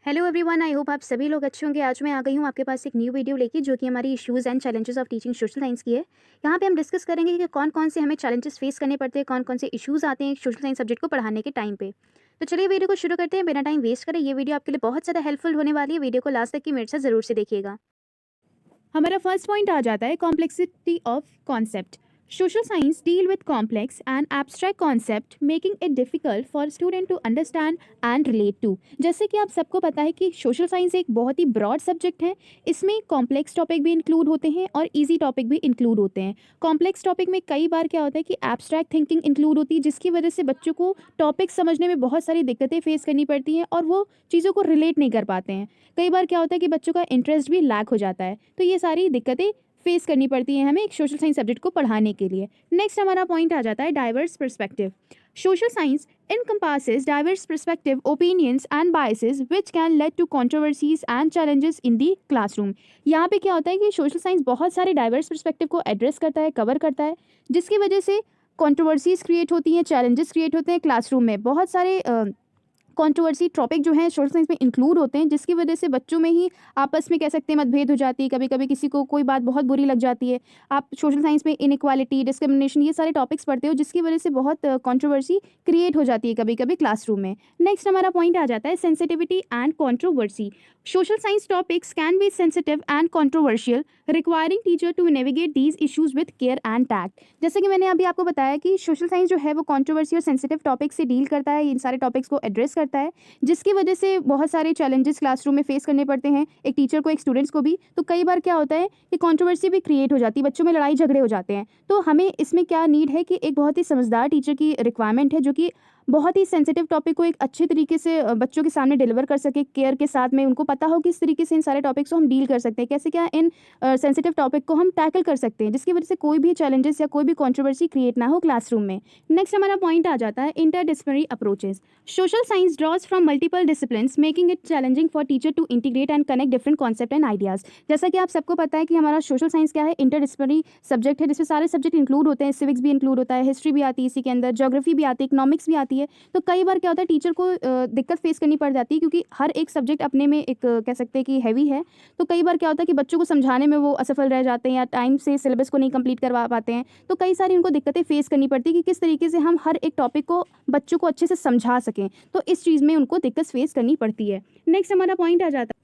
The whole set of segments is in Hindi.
हेलो एवरीवन, आई होप आप सभी लोग अच्छे होंगे। आज मैं आ गई हूँ आपके पास एक न्यू वीडियो लेके, जो कि हमारी issues and challenges of teaching social science की है। यहाँ पे हम डिस्कस करेंगे कि कौन कौन से हमें चैलेंजेस फेस करने पड़ते हैं, कौन कौन से इश्यूज़ आते हैं सोशल साइंस सब्जेक्ट को पढ़ाने के टाइम पे। तो चलिए वीडियो को शुरू करते हैं बिना टाइम वेस्ट करें। ये वीडियो आपके लिए बहुत ज़्यादा हेल्पफुल होने वाली है। वीडियो को लास्ट तक की मेरे साथ ज़रूर से देखिएगा। हमारा फर्स्ट पॉइंट आ जाता है complexity of concept. Social science deal with complex and abstract concept making it difficult for student to understand and relate to. जैसे कि आप सबको पता है कि सोशल साइंस एक बहुत ही ब्रॉड सब्जेक्ट है। इसमें कॉम्प्लेक्स टॉपिक भी इंक्लूड होते हैं और इजी टॉपिक भी इंक्लूड होते हैं। कॉम्प्लेक्स टॉपिक में कई बार क्या होता है कि एब्स्ट्रैक्ट थिंकिंग इंक्लूड होती है, जिसकी वजह से बच्चों को टॉपिक समझने में बहुत सारी दिक्कतें फेस करनी पड़ती हैं और वो चीज़ों को रिलेट नहीं कर पाते हैं। कई बार क्या होता है कि बच्चों का इंटरेस्ट भी लैक हो जाता है। तो ये सारी दिक्कतें फेस करनी पड़ती हैं हमें एक सोशल साइंस सब्जेक्ट को पढ़ाने के लिए। नेक्स्ट हमारा पॉइंट आ जाता है diverse perspective. Social science encompasses diverse perspective, opinions and biases which can lead to controversies and challenges in the classroom। यहाँ पे क्या होता है कि सोशल साइंस बहुत सारे डाइवर्स पर्सपेक्टिव को एड्रेस करता है, कवर करता है, जिसकी वजह से कंट्रोवर्सीज क्रिएट होती हैं, चैलेंजेस क्रिएट होते हैं क्लासरूम में। बहुत सारे कंट्रोवर्सी टॉपिक जो है सोशल साइंस में इंक्लूड होते हैं, जिसकी वजह से बच्चों में ही आपस में कह सकते हैं मतभेद हो जाती है। कभी कभी किसी को कोई बात बहुत बुरी लग जाती है। आप सोशल साइंस में इनइक्वालिटी, डिस्क्रिमिनेशन, ये सारे टॉपिक्स पढ़ते हो, जिसकी वजह से बहुत कंट्रोवर्सी क्रिएट हो जाती है कभी कभी क्लासरूम में। नेक्स्ट हमारा पॉइंट आ जाता है sensitivity and controversy. Social science topics can be sensitive and controversial, requiring teacher to navigate these issues with care and tact. जैसे कि मैंने अभी आपको बताया कि सोशल साइंस जो है वो कंट्रोवर्सी और सेंसिटिव टॉपिक से डील करता है, इन सारे टॉपिक्स को एड्रेस करता है, जिसकी वजह से बहुत सारे चैलेंजेस क्लासरूम में फेस करने पड़ते हैं, एक टीचर को, एक स्टूडेंट्स को भी। तो कई बार क्या होता है कि कंट्रोवर्सी भी क्रिएट हो जाती है, बच्चों में लड़ाई झगड़े हो जाते हैं। तो हमें इसमें क्या नीड है कि एक बहुत ही समझदार टीचर की रिक्वायरमेंट है, जो कि बहुत ही सेंसिटिव टॉपिक को एक अच्छे तरीके से बच्चों के सामने डिलीवर कर सके, केयर के साथ में। उनको पता हो किस तरीके से इन सारे टॉपिक्स को हम डील कर सकते हैं, कैसे क्या इन सेंसिटिव टॉपिक को हम टैकल कर सकते हैं, जिसकी वजह से कोई भी चैलेंजेस या कोई भी कंट्रोवर्सी क्रिएट ना हो क्लासरूम में। नेक्स्ट हमारा पॉइंट आ जाता है interdisciplinary approaches. Social science draws from multiple disciplines making it challenging for teacher to integrate and connect different concept and ideas. जैसा कि आप सबको पता है कि हमारा सोशल साइंस क्या है, इंटरडिसिप्लिनरी सब्जेक्ट है, जिसमें सारे सब्जेक्ट इंक्लूड होते हैं। सिविक्स भी इंक्लूड होता है, हिस्ट्री भी आती है इसी के अंदर, ज्योग्राफी भी आती है, इकोनॉमिक्स भी आती है। तो कई बार क्या होता है टीचर को दिक्कत फेस करनी पड़ जाती है, क्योंकि हर एक सब्जेक्ट अपने में एक कह सकते हैं कि हैवी है। तो कई बार क्या होता है कि बच्चों को समझाने में वो असफल रह जाते हैं या टाइम से सिलेबस को नहीं कंप्लीट करवा पाते हैं। तो कई सारी उनको दिक्कतें फेस करनी पड़ती है कि किस तरीके से हम हर एक टॉपिक को बच्चों को अच्छे से समझा सकें। तो इस चीज़ में उनको दिक्कत फेस करनी पड़ती है। नेक्स्ट हमारा पॉइंट आ जाता है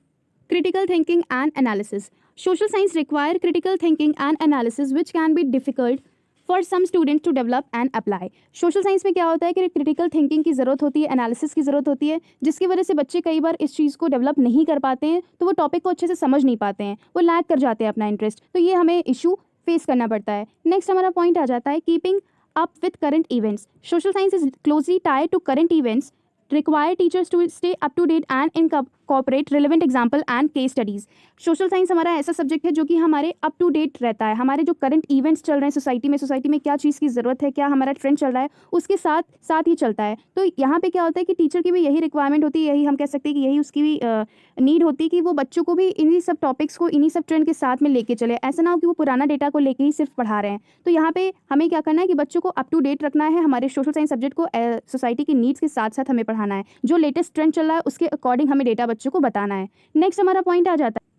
critical thinking and analysis. Social science require critical thinking and analysis which can be difficult for some students to develop and apply. Social science में क्या होता है कि क्रिटिकल थिंकिंग की ज़रूरत होती है, एनालिसिस की ज़रूरत होती है, जिसकी वजह से बच्चे कई बार इस चीज़ को डेवलप नहीं कर पाते हैं। तो वो टॉपिक को अच्छे से समझ नहीं पाते हैं, वो लैक कर जाते हैं अपना इंटरेस्ट। तो ये हमें इशू फेस करना पड़ता है। नेक्स्ट हमारा पॉइंट आ जाता है keeping up with current events. Social science is closely tied to current events, require teachers to stay up to date and incorporate relevant example and case studies। Social science हमारा ऐसा सब्जेक्ट है जो कि हमारे अप टू डेट रहता है। हमारे जो करंट इवेंट्स चल रहे हैं सोसाइटी में क्या चीज़ की ज़रूरत है, क्या हमारा ट्रेंड चल रहा है, उसके साथ साथ ही चलता है। तो यहाँ पे क्या होता है कि टीचर की भी यही रिक्वायरमेंट होती है, यही हम कह सकते हैं कि यही उसकी भी नीड होती है कि वो बच्चों को भी इन्हीं सब टॉपिक्स को, इन्हीं सब ट्रेंड के साथ में लेके चले। ऐसा ना हो कि वो पुराना डेटा को लेके ही सिर्फ पढ़ा रहे हैं। तो यहाँ पे हमें क्या करना है कि बच्चों को अप टू डेट रखना है। हमारे सोशल साइंस सब्जेक्ट को सोसाइटी की नीड्स के साथ साथ हमें पढ़ाना है। जो लेटेस्ट ट्रेंड चल रहा है उसके अकॉर्डिंग हमें डेटा बच्चों को बताना है। नेक्स्ट हमारा पॉइंट आ जाता है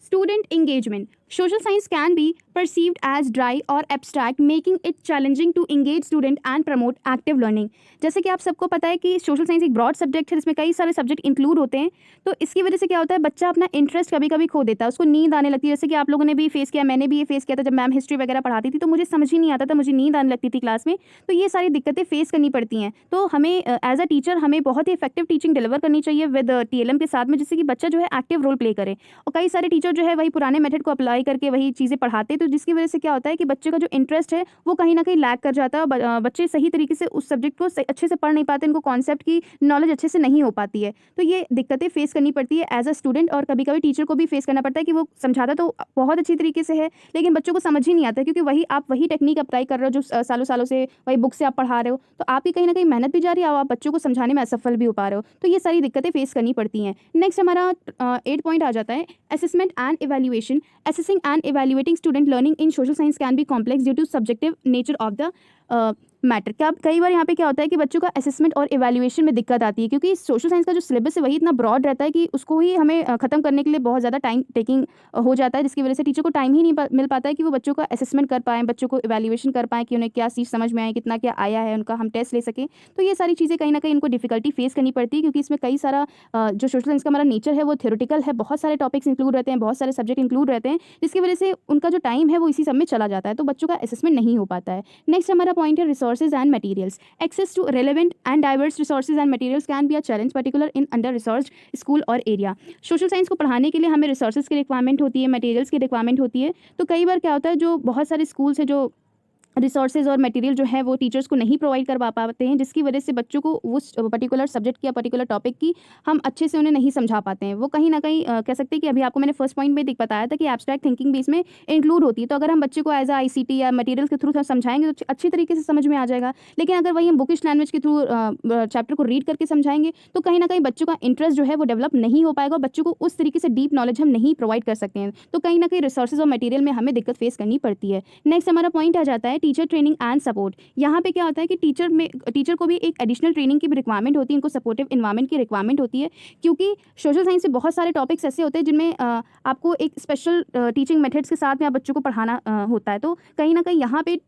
student engagement. Social science can be perceived as dry or abstract, making it challenging to engage student and promote active learning। जैसे कि आप सबको पता है कि सोशल साइंस एक ब्रॉड सब्जेक्ट है, जिसमें कई सारे सब्जेक्ट इंक्लूड होते हैं। तो इसकी वजह से क्या होता है, बच्चा अपना इंटरेस्ट कभी कभी खो देता है, उसको नींद आने लगती है। जैसे कि आप लोगों ने भी फेस किया, मैंने भी ये फेस किया था। जब मैम हिस्ट्री वगैरह पढ़ाती थी तो मुझे समझ ही नहीं आता था, मुझे नींद आने लगती थी क्लास में। तो ये सारी दिक्कतें फेस करनी पड़ती हैं। तो हमें एज अ टीचर हमें बहुत ही इफेक्टिव टीचिंग डिलीवर करनी चाहिए विद TLM के साथ में, जिससे कि बच्चा जो है एक्टिव रोल प्ले करे। और कई सारे टीचर जो है वही पुराने मेथड को अप्लाई करके वही चीज़ें पढ़ाते, तो जिसकी वजह से क्या होता है कि बच्चे का जो इंटरेस्ट है वो कहीं ना कहीं लैग कर जाता है और बच्चे सही तरीके से उस सब्जेक्ट को अच्छे से पढ़ नहीं पाते, इनको कॉन्सेप्ट की नॉलेज अच्छे से नहीं हो पाती है। तो ये दिक्कतें फेस करनी पड़ती है एज अ स्टूडेंट, और कभी कभी टीचर को भी फेस करना पड़ता है कि वो समझाता तो बहुत अच्छी तरीके से है, लेकिन बच्चों को समझ ही नहीं आता, क्योंकि वही टेक्निक अप्लाई कर रहे हो जो सालों सालों से वही बुक से आप पढ़ा रहे हो। तो आपकी कहीं ना कहीं मेहनत भी जा रही है और आप बच्चों को समझाने में असफल भी हो पा रहे हो। तो ये सारी दिक्कतें फेस करनी पड़ती हैं। नेक्स्ट हमारा 8 पॉइंट आ जाता है assessment and evaluation. Assessing and evaluating student learning in social science can be complex due to subjective nature of the matter. क्या कई बार यहाँ पे क्या होता है कि बच्चों का असेसमेंट और इवैल्यूएशन में दिक्कत आती है, क्योंकि सोशल साइंस का जो सिलेबस है वही इतना ब्रॉड रहता है कि उसको ही हमें ख़त्म करने के लिए बहुत ज़्यादा टाइम टेकिंग हो जाता है, जिसकी वजह से टीचर को टाइम ही नहीं मिल पाता है कि वो बच्चों का असेसमेंट कर पाएँ, बच्चों को इवैल्यूएशन कर पाएँ कि उन्हें क्या चीज़ समझ में आए, कितना क्या आया है, उनका हम टेस्ट ले सकें। तो ये सारी चीज़ें कहीं न कहीं उनको डिफ़िकल्टी फ़ेस करनी पड़ती है, क्योंकि इसमें कई सारा जो सोशल साइंस का हमारा नेचर है वो थ्योरेटिकल है, बहुत सारे टॉपिक्स इंक्लूड रहते हैं, बहुत सारे सब्जेक्ट इंक्लूड रहते हैं, जिसकी वजह से उनका जो टाइम है वो इसी सब में चला जाता है, तो बच्चों का असेसमेंट नहीं हो पाता है। नेक्स्ट हमारा पॉइंट है resources and materials. Access to relevant and diverse resources and materials can be a challenge, particular in under-resourced school और area। सोशल साइंस को पढ़ाने के लिए हमें रिसोर्सेज की रिक्वायरमेंट होती है, मटेरियल्स की रिक्वायरमेंट होती है। तो कई बार क्या होता है, जो बहुत सारे स्कूल्स हैं जो रिसोर्सेज और मटेरियल जो है वो टीचर्स को नहीं प्रोवाइड करवा पाते हैं, जिसकी वजह से बच्चों को उस पर्टिकुलर सब्जेक्ट की या पर्टिकुलर टॉपिक की हम अच्छे से उन्हें नहीं समझा पाते हैं। वो कहीं ना कहीं कह सकते हैं कि अभी आपको मैंने फर्स्ट पॉइंट में बताया था कि एब्स्ट्रैक्ट थिंकिंग भी इसमें इंक्लूड होती है। तो अगर हम बच्चे को एज अ आईसीटी या मटेरियल के थ्रू समझाएंगे तो अच्छी तरीके से समझ में आ जाएगा। लेकिन अगर वही हम बुकिश लैंग्वेज के थ्रू चैप्टर को रीड करके समझाएंगे तो कहीं ना कहीं बच्चों का इंटरेस्ट जो है वो डेवलप नहीं हो पाएगा और बच्चों को उस तरीके से डीप नॉलेज हम नहीं प्रोवाइड कर सकते हैं। तो कहीं ना कहीं रिसोर्सेज और मटेरियल में हमें दिक्कत फेस करनी पड़ती है। नेक्स्ट हमारा पॉइंट आ जाता है टीचर ट्रेनिंग एंड सपोर्ट। यहाँ पे क्या होता है कि टीचर को भी एक एडिशनल ट्रेनिंग की भी रिक्वायरमेंट होती है, इनको सपोर्टिव इन्वायरमेंट की रिक्वायरमेंट होती है, क्योंकि सोशल साइंस में बहुत सारे टॉपिक्स ऐसे होते हैं जिनमें आपको एक स्पेशल टीचिंग मेथड्स के साथ में आप बच्चों को पढ़ाना होता है। तो कहीं ना कहीं यहाँ पे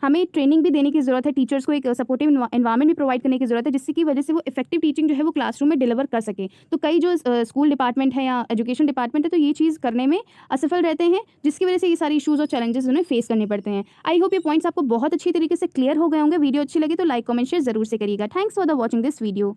हमें ट्रेनिंग भी देने की ज़रूरत है, टीचर्स को एक सपोर्टिव इन्वायरमेंट भी प्रोवाइड करने की ज़रूरत है, जिसकी वजह से वो इफेक्टिव टीचिंग जो है वो क्लासरूम में डिलीवर कर सके। तो कई जो स्कूल डिपार्टमेंट है या एजुकेशन डिपार्टमेंट है तो ये चीज़ करने में असफल रहते हैं, जिसकी वजह से ये सारी इशूज़ और चैलेंजेस उन्हें फेस करने पड़ते हैं। आई होप ये पॉइंट्स आपको बहुत अच्छी तरीके से क्लियर हो गए होंगे। वीडियो अच्छी लगी तो लाइक कमेंट शेयर जरूर से करिएगा। Thanks for the watching this video.